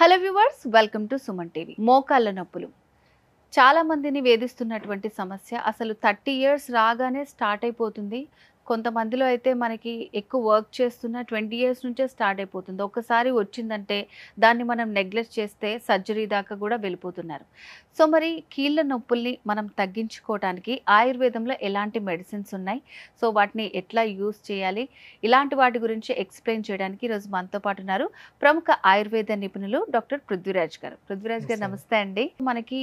Hello viewers, welcome to Suman TV. మోకాళ్ళ నొప్పులు చాలా మందిని వేధిస్తున్నటువంటి సమస్య. అసలు 30 ఇయర్స్ రాగానే స్టార్ట్ అయిపోతుంది. కొంతమందిలో అయితే మనకి ఎక్కువ వర్క్ చేస్తున్న 20 ఇయర్స్ నుంచే స్టార్ట్ అయిపోతుంది. ఒక్కసారి వచ్చిందంటే దాన్ని మనం నెగ్లెక్ట్ చేస్తే సర్జరీ దాకా కూడా వెళ్ళిపోతున్నారు. సో మరి కీళ్ళ నొప్పుల్ని మనం తగ్గించుకోవడానికి ఆయుర్వేదంలో ఎలాంటి మెడిసిన్స్ ఉన్నాయి, సో వాటిని ఎట్లా యూస్ చేయాలి, ఇలాంటి వాటి గురించి ఎక్స్ప్లెయిన్ చేయడానికి ఈరోజు మనతో పాటు ఉన్నారు ప్రముఖ ఆయుర్వేద నిపుణులు డాక్టర్ పృథ్వీరాజ్ గారు. పృథ్వీరాజ్ గారు నమస్తే అండి. మనకి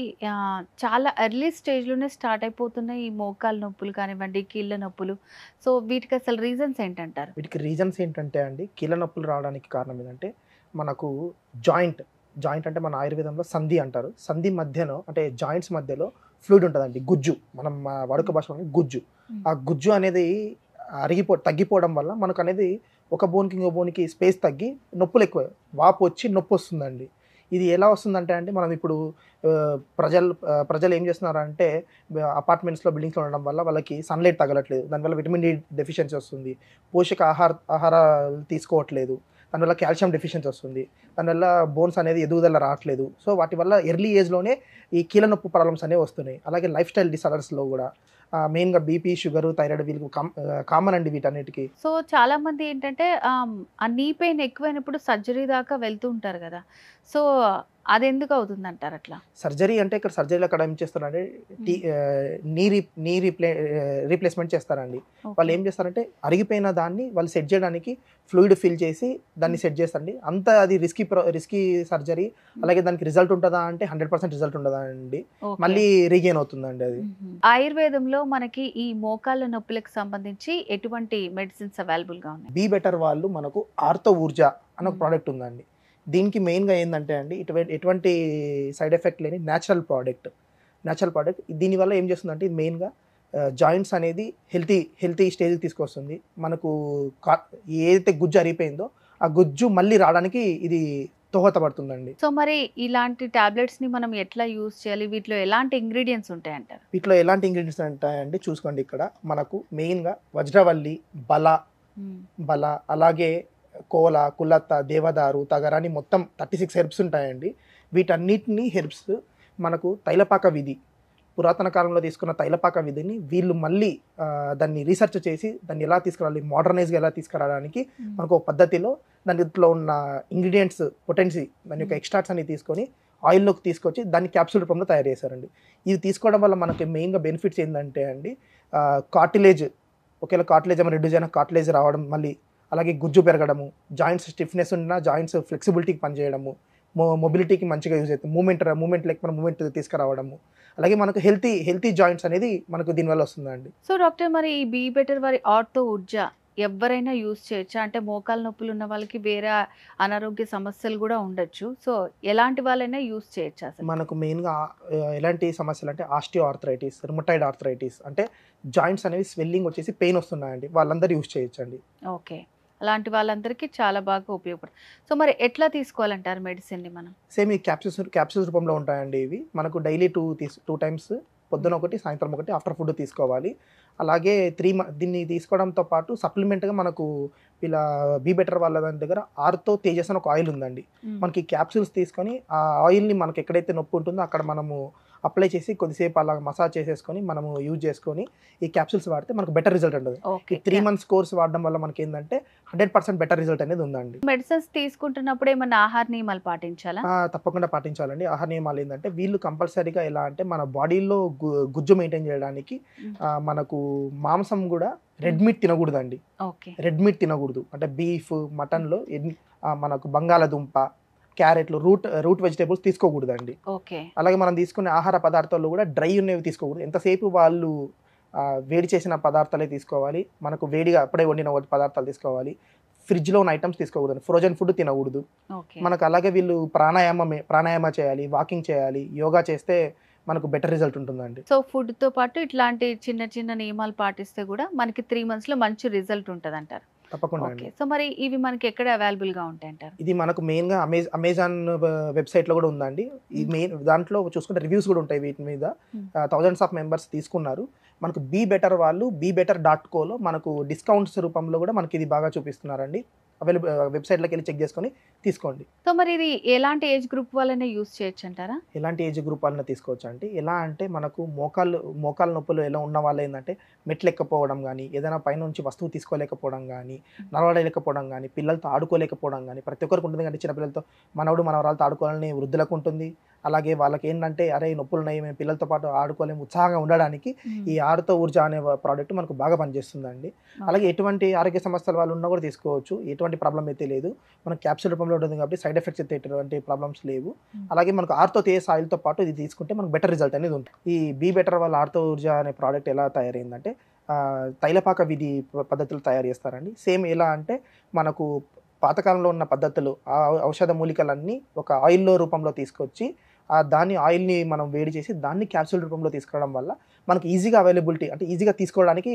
చాలా ఎర్లీ స్టేజ్లోనే స్టార్ట్ అయిపోతున్నాయి ఈ మోకాళ్ళ నొప్పులు కానివ్వండి, కీళ్ళ నొప్పులు. సో వీటికి అసలు రీజన్స్ ఏంటంటారు? వీటికి రీజన్స్ ఏంటంటే అండి, కీళ్ళ నొప్పులు రావడానికి కారణం ఏంటంటే మనకు జాయింట్ జాయింట్ అంటే మన ఆయుర్వేదంలో సంధి అంటారు. సంధి మధ్యలో అంటే జాయింట్స్ మధ్యలో ఫ్లూయిడ్ ఉంటుందండి, గుజ్జు. మనం వాడుక భాషలో గుజ్జు. ఆ గుజ్జు అనేది తగ్గిపోవడం వల్ల మనకు అనేది ఒక బోన్కి ఇంకో బోన్కి స్పేస్ తగ్గి నొప్పులు ఎక్కువ, వాపు వచ్చి నొప్పి వస్తుందండి. ఇది ఎలా వస్తుందంటే అండి, మనం ఇప్పుడు ప్రజలు ఏం చేస్తున్నారంటే అపార్ట్మెంట్స్లో బిల్డింగ్స్లో ఉండడం వల్ల వాళ్ళకి సన్లైట్ తగలట్లేదు, దానివల్ల విటమిన్ డి డెఫిషియన్సీ వస్తుంది, పోషక ఆహారాలు తీసుకోవట్లేదు, దానివల్ల కాల్షియం డెఫిషియన్సీ వస్తుంది, దానివల్ల బోన్స్ అనేది ఎదుగుదల రావట్లేదు. సో వాటి వల్ల ఎర్లీ ఏజ్లోనే ఈ కీళ్ళ నొప్పి ప్రాబ్లమ్స్ అనేవి వస్తున్నాయి. అలాగే లైఫ్ స్టైల్ డిసార్డర్స్లో కూడా మెయిన్గా బీపీ, షుగర్, థైరాయిడ్ వీళ్ళకి కామన్ అండి వీటన్నిటికీ. సో చాలా మంది ఏంటంటే ఆ నీ పెయిన్ ఎక్కువైనప్పుడు సర్జరీ దాకా వెళ్తూ ఉంటారు కదా. సో అది ఎందుకు అవుతుంది అంటారు అట్లా? సర్జరీ అంటే ఇక్కడ సర్జరీలో అక్కడ ఏం చేస్తారంటే నీ రీప్లేస్మెంట్ చేస్తారండి. వాళ్ళు ఏం చేస్తారంటే అరిగిపోయిన దాన్ని వాళ్ళు సెట్ చేయడానికి ఫ్లూయిడ్ ఫిల్ చేసి దాన్ని సెట్ చేస్తారండి. అంత అది రిస్కీ సర్జరీ. అలాగే దానికి రిజల్ట్ ఉంటుందా అంటే 100% రిజల్ట్ ఉండదా అండి, మళ్ళీ రీగెయిన్ అవుతుందండి అది. ఆయుర్వేదంలో మనకి ఈ మోకాళ్ళ నొప్పులకు సంబంధించి ఎటువంటి మెడిసిన్స్ అవైలబుల్ గా ఉన్నాయి? బీ బెటర్ వాళ్ళు మనకు ఆర్థో ఊర్జా అనే ఒక ప్రోడక్ట్ ఉందండి. దీనికి మెయిన్గా ఏంటంటే అండి, ఎటువంటి సైడ్ ఎఫెక్ట్ లేని న్యాచురల్ ప్రోడక్ట్. దీనివల్ల ఏం చేస్తుందంటే ఇది మెయిన్గా జాయింట్స్ అనేది హెల్తీ స్టేజ్కి తీసుకొస్తుంది. మనకు ఏదైతే గుజ్జు అరిగిపోయిందో ఆ గుజ్జు మళ్ళీ రావడానికి ఇది దోహదపడుతుందండి. సో మరి ఇలాంటి టాబ్లెట్స్ ని మనం ఎట్లా యూజ్ చేయాలి? వీటిలో ఎలాంటి ఇంగ్రీడియంట్స్ ఉంటాయంటారు? వీటిలో ఎలాంటి ఇంగ్రీడియంట్స్ ఉంటాయండి చూసుకోండి. ఇక్కడ మనకు మెయిన్గా వజ్రవల్లి, బల, అలాగే కోల, కులత్త, దేవదారు, తగరాని మొత్తం 36 హెర్బ్స్ ఉంటాయండి. వీటన్నిటిని హెర్బ్స్ మనకు తైలపాక విధి, పురాతన కాలంలో తీసుకున్న తైలపాక విధిని వీళ్ళు మళ్ళీ దాన్ని రీసెర్చ్ చేసి దాన్ని ఎలా తీసుకురావాలి, మోడర్నైజ్గా ఎలా తీసుకురావడానికి మనకు ఒక పద్ధతిలో దాంట్లో ఉన్న ఇంగ్రీడియంట్స్ పొటెన్సీ, దాని యొక్క ఎక్స్ట్రాక్ట్స్ అన్ని తీసుకొని ఆయిల్లోకి తీసుకొచ్చి దాన్ని క్యాప్సూల్ రూపంలో తయారు చేశారండి. ఇది తీసుకోవడం వల్ల మనకి మెయిన్గా బెనిఫిట్స్ ఏంటంటే అండి, కార్టిలేజ్, ఒకవేళ కార్టిలేజ్ ఏమైనా రెడ్యూస్ అయినా కార్టిలేజ్ రావడం, మళ్ళీ అలాగే గుజ్జు పెరగడము, జాయింట్స్ స్టిఫ్నెస్ ఉన్న జాయింట్స్ ఫ్లెక్సిబిలిటీకి పనిచేయడము, మొబిలిటీకి మంచిగా యూజ్ అవుతుంది, మూమెంట్ లేకపోతే మూమెంట్ తీసుకురావడము, అలాగే మనకు హెల్తీ జాయింట్స్ అనేది మనకు దీనివల్ల వస్తుందండి. సో డాక్టర్, మరి ఈ బీ బెటర్ వారి ఆర్థో ఊర్జా ఎవరైనా యూజ్ చేయొచ్చా? అంటే మోకాళ్ళ నొప్పులు ఉన్న వాళ్ళకి వేరే అనారోగ్య సమస్యలు కూడా ఉండొచ్చు. సో ఎలాంటి వాళ్ళైనా యూజ్ చేయొచ్చా అసలు? మనకు మెయిన్గా ఎలాంటి సమస్యలు అంటే ఆస్టియో ఆర్థరైటిస్, రుమటాయిడ్ ఆర్థరైటిస్, అంటే జాయింట్స్ అనేవి స్వెల్లింగ్ వచ్చేసి పెయిన్ వస్తున్నాయండి, వాళ్ళందరూ యూజ్ చేయొచ్చండి. ఓకే, అలాంటి వాళ్ళందరికీ చాలా బాగా ఉపయోగపడుతుంది. సో మరి ఎట్లా తీసుకోవాలంటారు మెడిసిన్ని మనం? సేమ్ ఈ క్యాప్సూల్స్ రూపంలో ఉంటాయండి. ఇవి మనకు డైలీ టూ టైమ్స్, పొద్దున ఒకటి, సాయంత్రం ఒకటి, ఆఫ్టర్ ఫుడ్ తీసుకోవాలి. అలాగే దీన్ని తీసుకోవడంతో పాటు సప్లిమెంట్గా మనకు ఇలా బీ బెటర్ వాళ్ళ దాని దగ్గర ఆర్థో తేజస్ అని ఒక ఆయిల్ ఉందండి. మనకి క్యాప్సూల్స్ తీసుకొని ఆ ఆయిల్ని మనకి ఎక్కడైతే నొప్పి ఉంటుందో అక్కడ మనము అప్లై చేసి కొద్దిసేపు అలా మసాజ్ చేసేసుకొని మనము యూజ్ చేసుకొని ఈ క్యాప్సూల్స్ వాడితే మనకు బెటర్ రిజల్ట్ ఉంటుంది. ఈ 3 months కోర్స్ వాడడం వల్ల మనకి ఏంటంటే 100% బెటర్ రిజల్ట్ అనేది ఉందండి. మెడిసిన్స్ తీసుకుంటున్నప్పుడు ఏమన్నా ఆహార నియమాలు పాటించాలా? తప్పకుండా పాటించాలండి. ఆహార నియమాలు ఏంటంటే వీళ్ళు కంపల్సరీగా ఎలా అంటే మన బాడీలో గుజ్జు మెయింటైన్ చేయడానికి మనకు మాంసం కూడా రెడ్ మీట్ తినకూడదండి. రెడ్ మీట్ తినకూడదు అంటే బీఫ్, మటన్లో మనకు బంగాళదుంప, క్యారెట్లు, రూట్ వెజిటేబుల్స్ తీసుకోకూడదండి. అలాగే మనం తీసుకునే ఆహార పదార్థాల్లో కూడా డ్రై ఉన్నవి తీసుకోకూడదు. ఎంతసేపు వాళ్ళు వేడి చేసిన పదార్థాలే తీసుకోవాలి. మనకు వేడిగా అప్పుడే వండిన పదార్థాలు తీసుకోవాలి. ఫ్రిడ్జ్లో ఉన్న ఐటమ్స్ తీసుకోకూడదు. ఫ్రోజన్ ఫుడ్ తినకూడదు. మనకు అలాగే వీళ్ళు ప్రాణాయామ చేయాలి, వాకింగ్ చేయాలి, యోగా చేస్తే మనకు బెటర్ రిజల్ట్ ఉంటుందండి. సో ఫుడ్ తో పాటు ఇట్లాంటి చిన్న చిన్న నియమాలు పాటిస్తే కూడా మనకి 3 months లో మంచి రిజల్ట్ ఉంటుంది అంటారు? తప్పకుండా అండి. సో మరి ఇవి మనకి ఎక్కడ అవైలబుల్ గా ఉంటాయి అంటారు? ఇది మనకు మెయిన్గా అమెజాన్ వెబ్సైట్లో కూడా ఉందండి. ఈ మెయిన్ దాంట్లో చూసుకుంటే రివ్యూస్ కూడా ఉంటాయి వీటి మీద. థౌజండ్స్ ఆఫ్ మెంబర్స్ తీసుకున్నారు. మనకు బీ బెటర్ వాళ్ళు bbetter.coలో మనకు డిస్కౌంట్స్ రూపంలో కూడా మనకి ఇది బాగా చూపిస్తున్నారండి. అవైలబుల్ వెబ్సైట్లోకి వెళ్ళి చెక్ చేసుకొని తీసుకోండి. సో మరి ఇది ఎలాంటి ఏజ్ గ్రూప్ వాళ్ళనే యూస్ చేయొచ్చు అంటారా? ఎలాంటి ఏజ్ గ్రూప్ వాళ్ళని తీసుకోవచ్చు అంటే, ఎలా అంటే మనకు మోకాళ్ళ నొప్పులు ఎలా ఉన్న వాళ్ళు ఏంటంటే మెట్లు ఎక్కపోవడం కానీ, ఏదైనా పైనుంచి వస్తువు తీసుకోలేకపోవడం కానీ, నడవలేకపోవడం కానీ, పిల్లలతో ఆడుకోలేకపోవడం కానీ ప్రతి ఒక్కరికి ఉంటుంది. కానీ చిన్నపిల్లలతో మనవరాలతో ఆడుకోవాలని వృద్ధులకు ఉంటుంది. అలాగే వాళ్ళకి ఏంటంటే అరే నొప్పులు ఉన్నాయి, మేము పిల్లలతో పాటు ఆడుకోలేము, ఉత్సాహంగా ఉండడానికి ఈ ఆరుతో ఊర్జా అనే ప్రోడక్ట్ మనకు బాగా పనిచేస్తుందండి. అలాగే ఎటువంటి ఆరోగ్య సమస్యల వాళ్ళు ఉన్నా కూడా తీసుకోవచ్చు, ఎటువంటి ప్రాబ్లం అయితే లేదు. మనకు క్యాప్సూల్ రూపంలో ఉంటుంది కాబట్టి సైడ్ ఎఫెక్ట్స్ అయితే ఎటువంటి ప్రాబ్లమ్స్ లేవు. అలాగే మనకు ఆర్తో తేజ్ ఆయిల్తో పాటు ఇది తీసుకుంటే మనకు బెటర్ రిజల్ట్ అనేది ఉంటుంది. ఈ బీ బెటర్ వాళ్ళ ఆర్తో ఊర్జా అనే ప్రోడక్ట్ ఎలా తయారైందంటే తైలపాక విధి పద్ధతులు తయారు చేస్తారండి. సేమ్ ఎలా అంటే మనకు పాతకాలంలో ఉన్న పద్ధతులు ఆ ఔషధ మూలికలన్నీ ఒక ఆయిల్లో రూపంలో తీసుకొచ్చి దాన్ని ఆయిల్ని మనం వేడి చేసి దాన్ని క్యాప్సూల్ రూపంలో తీసుకోవడం వల్ల మనకి ఈజీగా అవైలబిలిటీ అంటే ఈజీగా తీసుకోవడానికి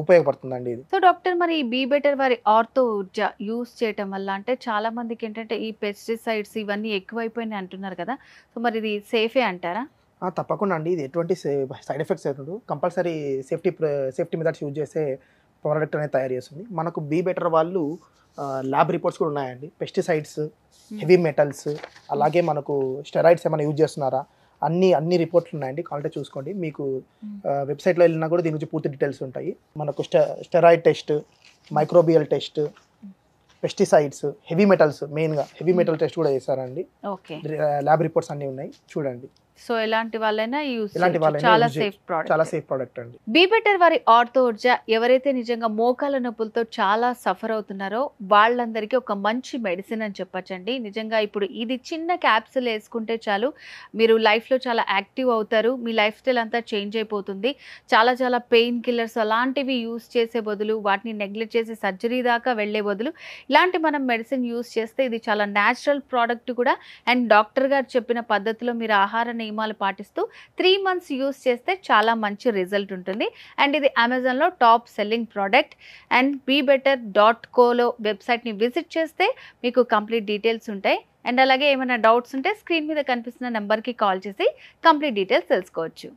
ఉపయోగపడుతుందండి ఇది. సో డాక్టర్ మరి ఈ బీ బెటర్ వారి ఆర్థో ఊర్జా యూస్ చేయటం వల్ల అంటే చాలా మందికి ఏంటంటే ఈ పెస్టిసైడ్స్ ఇవన్నీ ఎక్కువైపోయినాయి అంటున్నారు కదా, సో మరి ఇది సేఫే అంటారా? తప్పకుండా అండి. ఇది ఎటువంటి సైడ్ ఎఫెక్ట్స్ అవుతుంది, కంపల్సరీ సేఫ్టీ మెథడ్స్ యూజ్ చేసే ప్రోడక్ట్ అనేది తయారు చేస్తుంది. మనకు బీ బెటర్ వాళ్ళు ల్యాబ్ రిపోర్ట్స్ కూడా ఉన్నాయండి. పెస్టిసైడ్స్, హెవీ మెటల్స్, అలాగే మనకు స్టెరాయిడ్స్ ఏమైనా యూజ్ చేస్తున్నారా అన్ని రిపోర్ట్లు ఉన్నాయండి. కావాలంటే చూసుకోండి. మీకు వెబ్సైట్లో వెళ్ళినా కూడా దీని గురించి పూర్తి డీటెయిల్స్ ఉంటాయి. మనకు steroid test, microbial test, pesticides, heavy metals, మెయిన్గా హెవీ మెటల్ టెస్ట్ కూడా చేశారండి. ఓకే, ల్యాబ్ రిపోర్ట్స్ అన్నీ ఉన్నాయి, చూడండి. సో ఎలాంటి వాళ్ళైనా యూస్ వాళ్ళైనా చాలా use సేఫ్ ప్రోడక్ట్. చాలా సేఫ్ ప్రోడక్ట్ అండి. బీ బెటర్ వారి ఆర్థో ఊర్జా ఎవరైతే నిజంగా మోకాల నొప్పులతో చాలా సఫర్ అవుతున్నారో వాళ్ళందరికీ ఒక మంచి మెడిసిన్ అని చెప్పొచ్చండి. నిజంగా ఇప్పుడు ఇది చిన్న క్యాప్సూల్ వేసుకుంటే చాలు, మీరు లైఫ్లో చాలా యాక్టివ్ అవుతారు, మీ లైఫ్ స్టైల్ అంతా చేంజ్ అయిపోతుంది. చాలా పెయిన్ కిల్లర్స్ అలాంటివి యూస్ చేసే బదులు, వాటిని నెగ్లెక్ట్ చేసి సర్జరీ దాకా వెళ్ళే బదులు ఇలాంటి మనం మెడిసిన్ యూస్ చేస్తే ఇది చాలా న్యాచురల్ ప్రోడక్ట్ కూడా. అండ్ డాక్టర్ గారు చెప్పిన పద్ధతిలో మీరు ఆహార నియమాలు పాటిస్తూ 3 months యూస్ చేస్తే చాలా మంచి రిజల్ట్ ఉంటుంది. అండ్ ఇది అమెజాన్లో top selling product. And bebetter.co వెబ్సైట్ని విజిట్ చేస్తే మీకు కంప్లీట్ డీటెయిల్స్ ఉంటాయి. అండ్ అలాగే ఏమైనా డౌట్స్ ఉంటే స్క్రీన్ మీద కనిపిస్తున్న నెంబర్కి కాల్ చేసి కంప్లీట్ డీటెయిల్స్ తెలుసుకోవచ్చు.